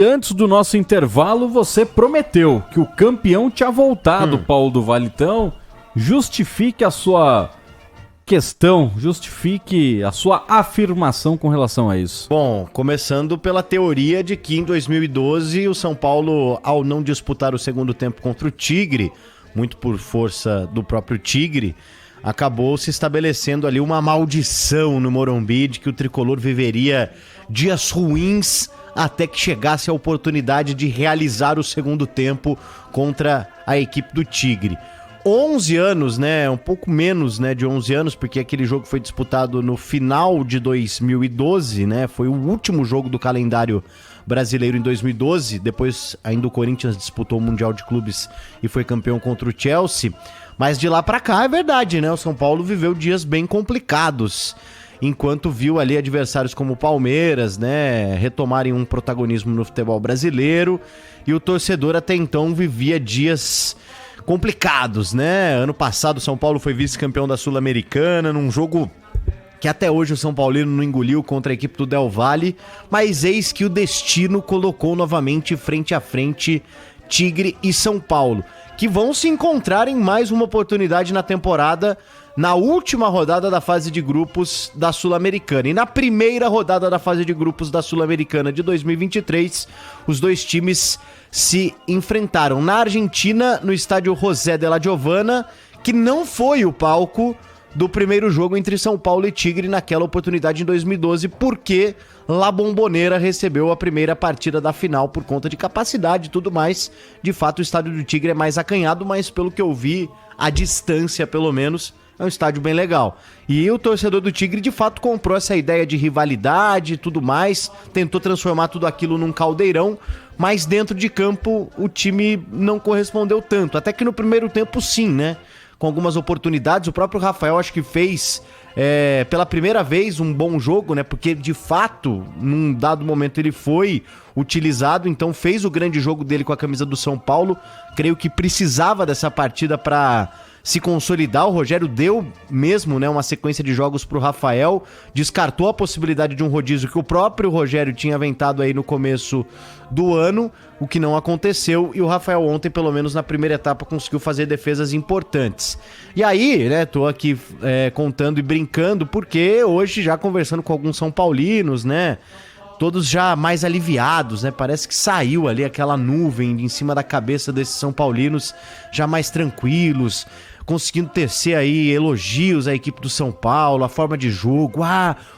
Antes do nosso intervalo, você prometeu que o campeão tinha voltado, Paulo do Vale. Então, justifique a sua questão, justifique a sua afirmação com relação a isso. Bom, começando pela teoria de que em 2012 o São Paulo, ao não disputar o segundo tempo contra o Tigre, muito por força do próprio Tigre, acabou se estabelecendo ali uma maldição no Morumbi de que o tricolor viveria dias ruins até que chegasse a oportunidade de realizar o segundo tempo contra a equipe do Tigre. 11 anos, né? Um pouco menos, né, de 11 anos, porque aquele jogo foi disputado no final de 2012, né? Foi o último jogo do calendário brasileiro em 2012. Depois ainda o Corinthians disputou o Mundial de Clubes e foi campeão contra o Chelsea. Mas de lá pra cá é verdade, né? O São Paulo viveu dias bem complicados, enquanto viu ali adversários como o Palmeiras, né, retomarem um protagonismo no futebol brasileiro, e o torcedor até então vivia dias complicados, né? Ano passado o São Paulo foi vice-campeão da Sul-Americana, num jogo que até hoje o São Paulino não engoliu contra a equipe do Del Valle, mas eis que o destino colocou novamente frente a frente Tigre e São Paulo, que vão se encontrar em mais uma oportunidade na temporada, na última rodada da fase de grupos da Sul-Americana. E na primeira rodada da fase de grupos da Sul-Americana de 2023, os dois times se enfrentaram na Argentina, no estádio José de la Giovana, que não foi o palco do primeiro jogo entre São Paulo e Tigre naquela oportunidade em 2012, porque La Bombonera recebeu a primeira partida da final por conta de capacidade e tudo mais. De fato, o estádio do Tigre é mais acanhado, mas pelo que eu vi, a distância, pelo menos, é um estádio bem legal. E o torcedor do Tigre, de fato, comprou essa ideia de rivalidade e tudo mais, tentou transformar tudo aquilo num caldeirão, mas dentro de campo o time não correspondeu tanto. Até que no primeiro tempo, sim, né? Com algumas oportunidades, o próprio Rafael acho que fez pela primeira vez um bom jogo, né? Porque de fato, num dado momento ele foi utilizado, então fez o grande jogo dele com a camisa do São Paulo. Creio que precisava dessa partida para se consolidar. O Rogério deu mesmo, né, uma sequência de jogos pro Rafael, descartou a possibilidade de um rodízio que o próprio Rogério tinha aventado aí no começo do ano, o que não aconteceu, e o Rafael ontem, pelo menos na primeira etapa, conseguiu fazer defesas importantes. E aí, né, tô aqui contando e brincando, porque hoje já conversando com alguns são paulinos, né, todos já mais aliviados, né? Parece que saiu ali aquela nuvem em cima da cabeça desses são paulinos, já mais tranquilos, conseguindo tecer aí elogios à equipe do São Paulo, a forma de jogo,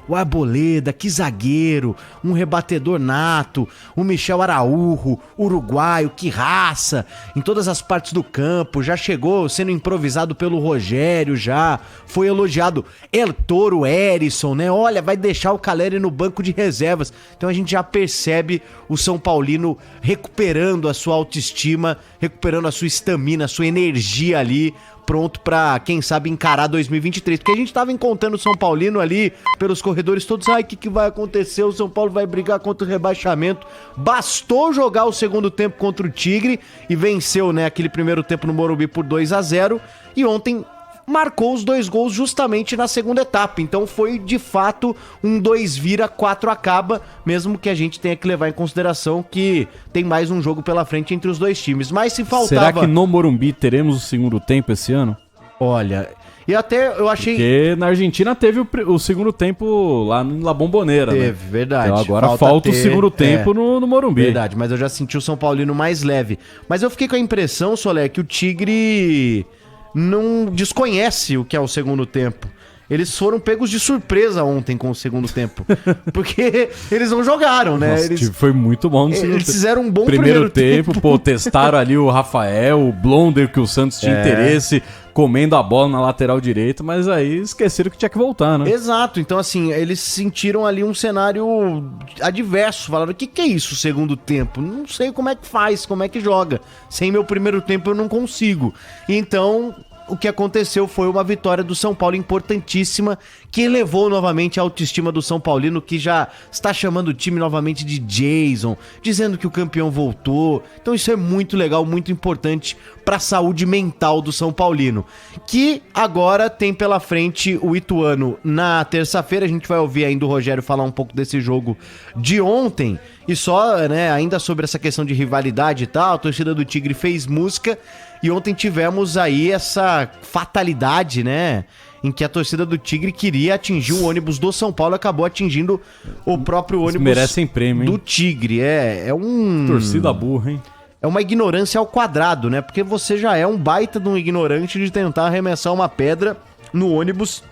o Arboleda, que zagueiro, um rebatedor nato, o Michel Araújo, uruguaio, que raça, em todas as partes do campo, já chegou sendo improvisado pelo Rogério, já foi elogiado El Toro Erisson, né? Olha, vai deixar o Caleri no banco de reservas. Então a gente já percebe o São Paulino recuperando a sua autoestima, recuperando a sua estamina, a sua energia ali, pronto pra, quem sabe, encarar 2023. Porque a gente tava encontrando o São Paulino ali pelos corredores todos. Ai, o que vai acontecer? O São Paulo vai brigar contra o rebaixamento. Bastou jogar o segundo tempo contra o Tigre e venceu, né, aquele primeiro tempo no Morumbi por 2-0. E ontem marcou os 2 gols justamente na segunda etapa. Então foi, de fato, um 2 vira, 4 acaba, mesmo que a gente tenha que levar em consideração que tem mais um jogo pela frente entre os dois times. Mas se faltava... Será que no Morumbi teremos o segundo tempo esse ano? Olha, e até eu achei... Porque na Argentina teve o segundo tempo lá na La Bombonera, teve, né? Verdade. Então agora falta o segundo tempo no Morumbi. Verdade, mas eu já senti o São Paulino mais leve. Mas eu fiquei com a impressão, Solé, que o Tigre não desconhece o que é o segundo tempo. Eles foram pegos de surpresa ontem com o segundo tempo. Porque eles não jogaram, né? Nossa, foi muito bom no segundo tempo. Eles fizeram um bom primeiro tempo. Pô, testaram ali o Rafael, o Blonder, que o Santos tinha interesse, comendo a bola na lateral direita, mas aí esqueceram que tinha que voltar, né? Exato. Então, assim, eles sentiram ali um cenário adverso. Falaram, o que é isso, segundo tempo? Não sei como é que faz, como é que joga. Sem meu primeiro tempo eu não consigo. Então... o que aconteceu foi uma vitória do São Paulo importantíssima, que elevou novamente a autoestima do São Paulino, que já está chamando o time novamente de Jason, dizendo que o campeão voltou. Então isso é muito legal, muito importante para a saúde mental do São Paulino, que agora tem pela frente o Ituano na terça-feira. A gente vai ouvir ainda o Rogério falar um pouco desse jogo de ontem, E só, né, ainda sobre essa questão de rivalidade e tal, a torcida do Tigre fez música e ontem tivemos aí essa fatalidade, né, em que a torcida do Tigre queria atingir o ônibus do São Paulo e acabou atingindo o próprio ônibus merecem prêmio, hein? do Tigre. É um... Torcida burra, hein? É uma ignorância ao quadrado, né? Porque você já é um baita de um ignorante de tentar arremessar uma pedra no ônibus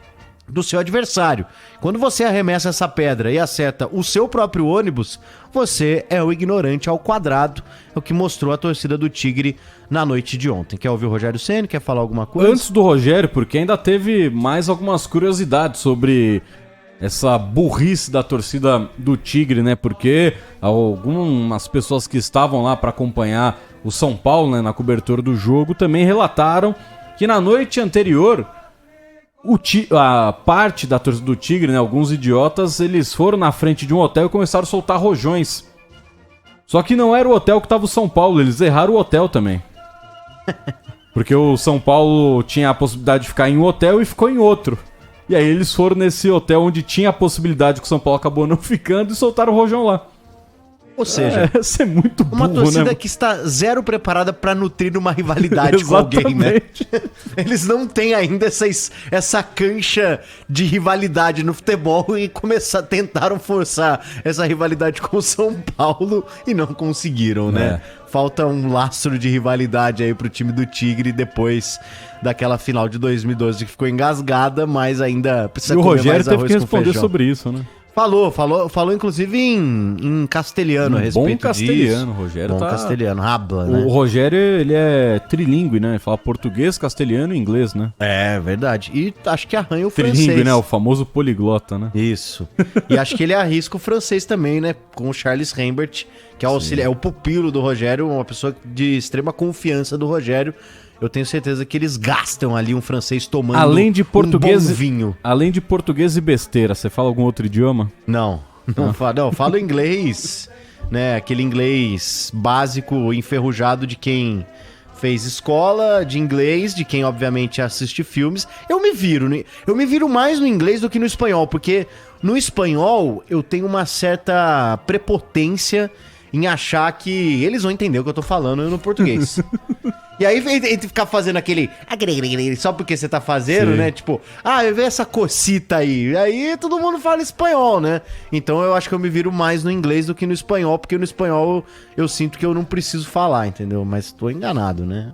do seu adversário. Quando você arremessa essa pedra e acerta o seu próprio ônibus, você é o ignorante ao quadrado. É o que mostrou a torcida do Tigre na noite de ontem. Quer ouvir o Rogério Ceni? Quer falar alguma coisa? Antes do Rogério, porque ainda teve mais algumas curiosidades sobre essa burrice da torcida do Tigre, né? Porque algumas pessoas que estavam lá para acompanhar o São Paulo, né, na cobertura do jogo também relataram que na noite anterior a parte da torcida do Tigre, né, alguns idiotas, eles foram na frente de um hotel e começaram a soltar rojões. Só que não era o hotel que estava o São Paulo, eles erraram o hotel também. Porque o São Paulo tinha a possibilidade de ficar em um hotel e ficou em outro. E aí eles foram nesse hotel onde tinha a possibilidade que o São Paulo acabou não ficando e soltaram o rojão lá. Ou seja, isso é muito burro, uma torcida, né? que está zero preparada para nutrir uma rivalidade com alguém, né? Eles não têm ainda essa cancha de rivalidade no futebol e tentaram forçar essa rivalidade com o São Paulo e não conseguiram, né? Falta um lastro de rivalidade aí pro time do Tigre depois daquela final de 2012 que ficou engasgada, mas ainda precisa comer mais arroz com feijão. E o Rogério teve que responder sobre isso, né? Falou inclusive em castelhano a respeito bom castelhano, disso. Rogério bom tá... castelhano, habla, né? O Rogério, ele é trilingue, né? Ele fala português, castelhano e inglês, né? É, verdade. E acho que arranha o trilingue, francês. Né? O famoso poliglota, né? Isso. E acho que ele arrisca o francês também, né? Com o Charles Rembert, que é o pupilo do Rogério, uma pessoa de extrema confiança do Rogério. Eu tenho certeza que eles gastam ali um francês tomando além de português, um bom vinho. Além de português e besteira, você fala algum outro idioma? Não falo inglês, né? Aquele inglês básico, enferrujado de quem fez escola de inglês, de quem obviamente assiste filmes. Eu me viro mais no inglês do que no espanhol, porque no espanhol eu tenho uma certa prepotência em achar que eles vão entender o que eu tô falando no português. E aí ele ficar fazendo aquele só porque você tá fazendo, né? Tipo, vê essa cocita aí. Aí todo mundo fala espanhol, né? Então eu acho que eu me viro mais no inglês do que no espanhol, porque no espanhol eu sinto que eu não preciso falar, entendeu? Mas tô enganado, né?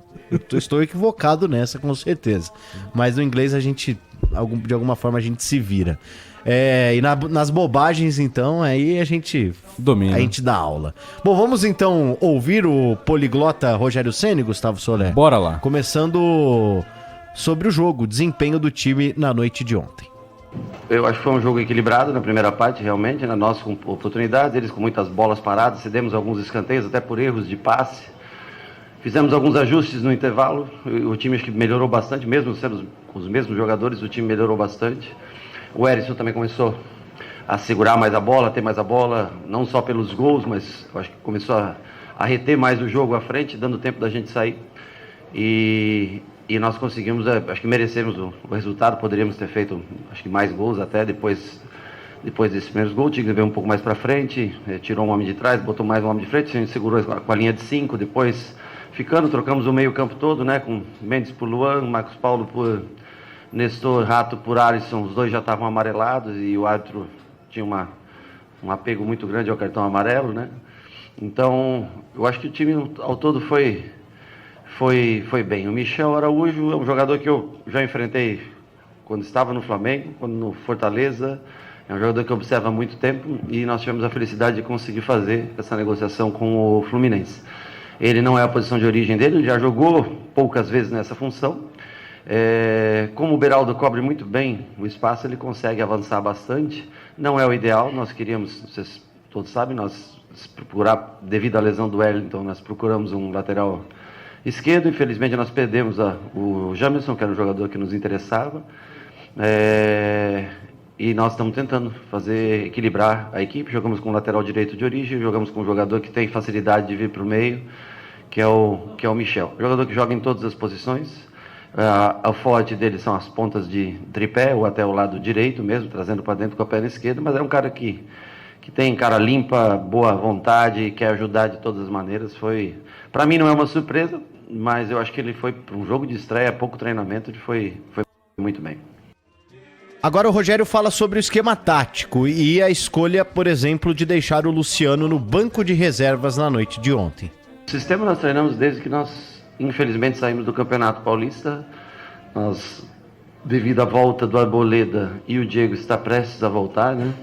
Estou equivocado nessa, com certeza. Mas no inglês de alguma forma a gente se vira. E nas bobagens, então, aí a gente domina. A gente dá aula. Bom, vamos então ouvir o poliglota Rogério Ceni, Gustavo Soler? Bora lá. Começando sobre o jogo, o desempenho do time na noite de ontem. Eu acho que foi um jogo equilibrado na primeira parte, realmente, né? Nós com oportunidades, eles com muitas bolas paradas, cedemos alguns escanteios, até por erros de passe. Fizemos alguns ajustes no intervalo, o time acho que melhorou bastante, mesmo sendo os mesmos jogadores, o time melhorou bastante. O Erisson também começou a segurar mais a bola, a ter mais a bola, não só pelos gols, mas eu acho que começou a reter mais o jogo à frente, dando tempo da gente sair. E nós conseguimos, acho que merecemos o resultado, poderíamos ter feito, acho que mais gols até depois desses primeiros gols. O Tigre veio um pouco mais para frente, tirou um homem de trás, botou mais um homem de frente, a gente segurou com a linha de 5, depois trocamos o meio campo todo, né, com Mendes por Luan, Marcos Paulo por Nestor, Rato por Alisson, os dois já estavam amarelados e o árbitro tinha um apego muito grande ao cartão amarelo, né? Então, eu acho que o time ao todo foi bem. O Michel Araújo é um jogador que eu já enfrentei quando estava no Flamengo, quando no Fortaleza. É um jogador que observa há muito tempo e nós tivemos a felicidade de conseguir fazer essa negociação com o Fluminense. Ele não é a posição de origem dele, ele já jogou poucas vezes nessa função. Como o Beraldo cobre muito bem o espaço, ele consegue avançar bastante. Não é o ideal, nós queríamos, vocês todos sabem, devido à lesão do Wellington, nós procuramos um lateral esquerdo. Infelizmente nós perdemos o Jamerson, que era um jogador que nos interessava. E nós estamos tentando equilibrar a equipe. Jogamos com o lateral direito de origem, jogamos com um jogador que tem facilidade de vir para o meio, que é o Michel. Jogador que joga em todas as posições. O forte dele são as pontas de tripé, ou até o lado direito mesmo, trazendo para dentro com a perna esquerda, mas é um cara que que tem cara limpa, boa vontade, quer ajudar de todas as maneiras. Para mim não é uma surpresa, mas eu acho que ele foi para um jogo de estreia, pouco treinamento, ele foi muito bem. Agora o Rogério fala sobre o esquema tático e a escolha, por exemplo, de deixar o Luciano no banco de reservas na noite de ontem. O sistema nós treinamos desde que nós, infelizmente, saímos do Campeonato Paulista. Nós, devido à volta do Arboleda e o Diego está prestes a voltar, né?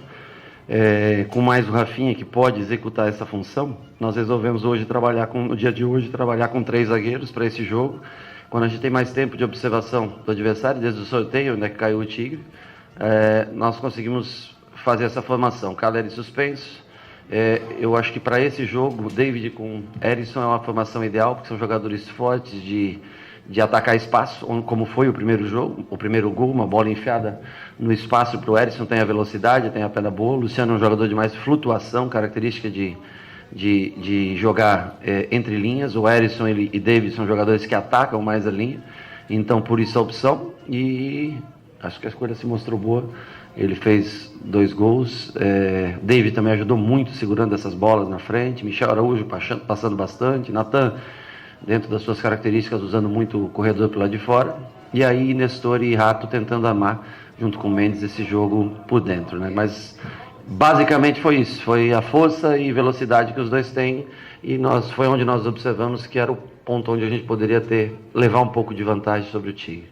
Com mais o Rafinha, que pode executar essa função, nós resolvemos hoje no dia de hoje, trabalhar com 3 zagueiros para esse jogo. Quando a gente tem mais tempo de observação do adversário, desde o sorteio, onde é que caiu o Tigre, nós conseguimos fazer essa formação. Caleri suspenso. Eu acho que para esse jogo, o David com Erisson é uma formação ideal, porque são jogadores fortes de atacar espaço, como foi o primeiro jogo, o primeiro gol, uma bola enfiada no espaço para o Erisson, tem a velocidade, tem a perna boa. O Luciano é um jogador de mais flutuação, característica de jogar entre linhas. O Erisson e David são jogadores que atacam mais a linha, então por isso a opção, e acho que a escolha se mostrou boa. Ele fez 2 gols, David também ajudou muito segurando essas bolas na frente, Michel Araújo passando bastante, Natan, dentro das suas características, usando muito o corredor pelo lado de fora, e aí Nestor e Rato tentando armar, junto com o Mendes, esse jogo por dentro, né? Mas basicamente foi isso, foi a força e velocidade que os dois têm, e foi onde nós observamos que era o ponto onde a gente poderia levar um pouco de vantagem sobre o Tigre.